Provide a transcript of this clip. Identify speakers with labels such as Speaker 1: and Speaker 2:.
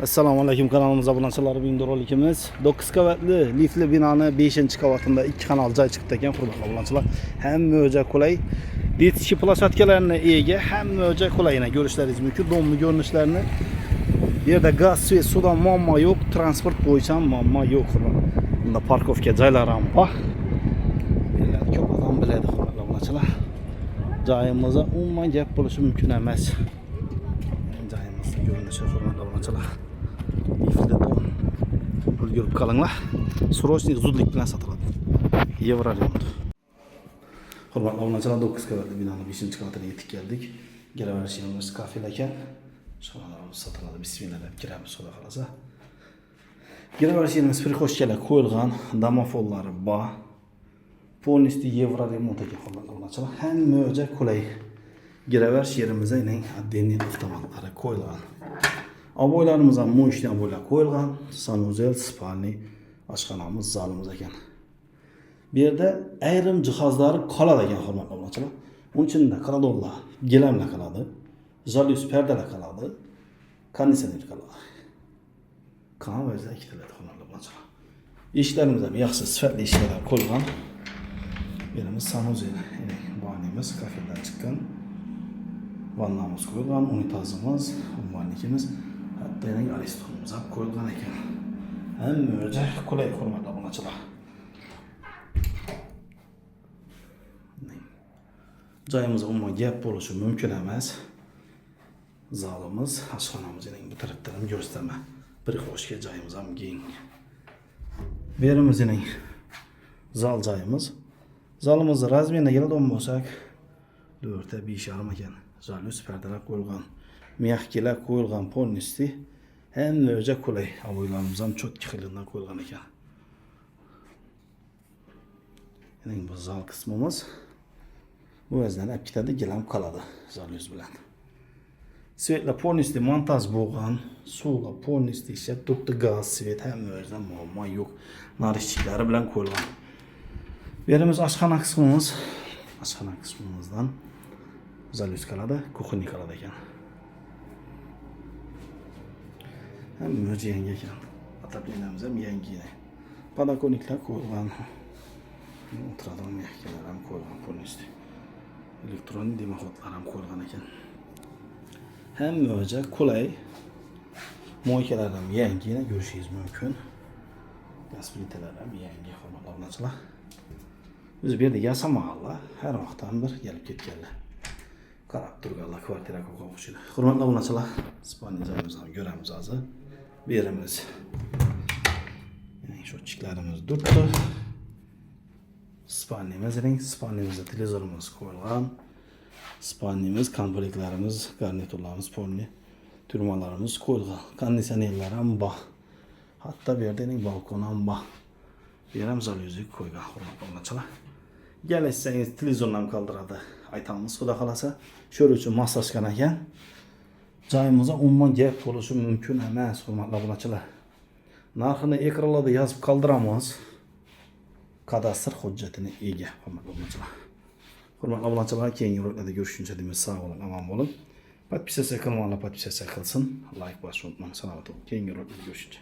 Speaker 1: Assalomu alaykum, kanalımıza obunachilar. Bugungi rolikimiz 9 qavatli liftli binoni 5-qavatında 2 kanal joy chiqib ekan. Hurmatli obunachilar, hamma o'ja qulay. Yetishki plashatkalarni ega, hamma o'ja qulayini ko'rishlaringiz mumkin. Domli ko'rinishlarini. Bu yerda gaz, svet, suvdan muammo yo'q, transport bo'yicha ham muammo yo'q. Bunda parkovka joylari ham bor. Endi ko'p odam biladi, hurmatli obunachilar. Joyimizda umuman gap bo'lishi mumkin emas. Joyimizda ko'rinishi, hurmatli obunachilar. Ulgurib qolinglar. Срочный zudlik bilan sotiladi. Yevrarayapti. Hurmatli obunachilar, 9 qavatli binoni 5-qavatiga yetib keldik. Garaversiyamiz kafel ekan. Shonalarimiz sotiladi. Bismillah deb kiramiz, xudo xolasa. Garaversiyamiz prixoshkalar qo'yilgan, domofonlari bor. Полностью yevro remont ekan, hurmatli obunachilar. Hamma o'ja qulay. Giravers yerimizda отдельный avtomatlari qo'yilgan. Oboylarimiz ham mo'yishdan bo'ylab qo'yilgan. Sanuzel, spalniy, oshxonamiz, zalimiz ekan. Bu yerda ayrim jihozlari qoladi ekan, hurmatli obunachilar. Uning ichida korodonlar, gilamlar qoladi, jalyus perdalar qoladi, konditsioner qoladi. Qanavazda ikkitaladi, hurmatli obunachilar. Eshiklarimiz ham yaxshi sifatli eshiklar qo'yilgan. Yerimiz sanuzel, banimiz kafeldan chiqqan. Vannamiz qo'yilgan, unitazimiz, ummanlikimiz, hatto yana aristonimiz ham qo'yilgan ekan. Hamma o'ja qulay, hurmatli obunachilar. Joyimiz umuman gap bo'lishi mumkin emas. Zalimiz, oshxonamiz bu tarafdan ham ko'rsataman. Bir xo'shga joyimiz ham keng. Bu yerimiz zal joyimiz. Zalimizda razmerga keladigan bo'lsak, 4 ta 5,5 ekan. Jalyus perdalar qo'yilgan, miyahkilar qo'yilgan, polnisti. Hamma o'ja qulay. Oboylarimiz ham cho'tki qilindan qo'yilgan ekan. Endi bu zal qismimiz. Bu o'zdan ikkitada gilam qoladi jalyus bilan. Svetlar polnisti montaj bo'lgan, suvlar polnisti ishlab turibdi, gaz, svet hamma o'zidan muammo yo'q. Narishchiklari bilan qo'yilgan. Bu yerimiz oshxona qismimiz. Oshxona qismimizdan jalyus qoladi, kuxni qoladi ekan. Hamma o'zi yangi ekan. Ataplenamiz ham yangi. Padakoniklar qo'yilgan. O'tiradigan mehkalar ham qo'yilgan, polnisti. Elektron dimoxodlar ham qo'yilgan ekan. Hamma o'ja qulay. Moykalar ham yangi, ko'rishingiz mumkin. Gaz plitalar ham yangi, hurmatli obunachilar. Biz bu yerda yasamag'anlar har vaqtdan bir kelib ketganlar. Qarab turganlar kvartira qo'ymoqchilar. Hurmatli obunachilar, spalniy joyimizni ham ko'ramiz hozir. Bu yerimiz. Shu chiqlarimiz durtdi. Spalniyimizda televizorimiz qo'yilgan. Spalniyimiz, komplektlarimiz, garniturlarimiz, polni turmalarimiz qo'yilgan. Konditsionerlar ham bor. Hatto bu yerda balkon ham bor. Bu yer ham jalyuzi qo'ygan, hurmatli obunachilar. Kelsangiz televizorni ham qoldiradi. Aytamiz, xudo xolasa. Shuning uchun moslashgan ekan. Joyimizda umuman gap bo'lishi mumkin emas, hurmatli obunachilar. Narxini ekranlarda yozib qoldiramiz. Kadastr hujjatini ega, hurmatli obunachilar. Hurmatli obunachilar, keyingi ro'yxatda ko'rishguncha deymiz. Sog' bo'ling, omon bo'ling. Podpisatsiya qilmaganlar podpisatsiya qilsin. Like bosishni unutmang. Salomat bo'ling. Keyingi ro'yxatda ko'rishguncha.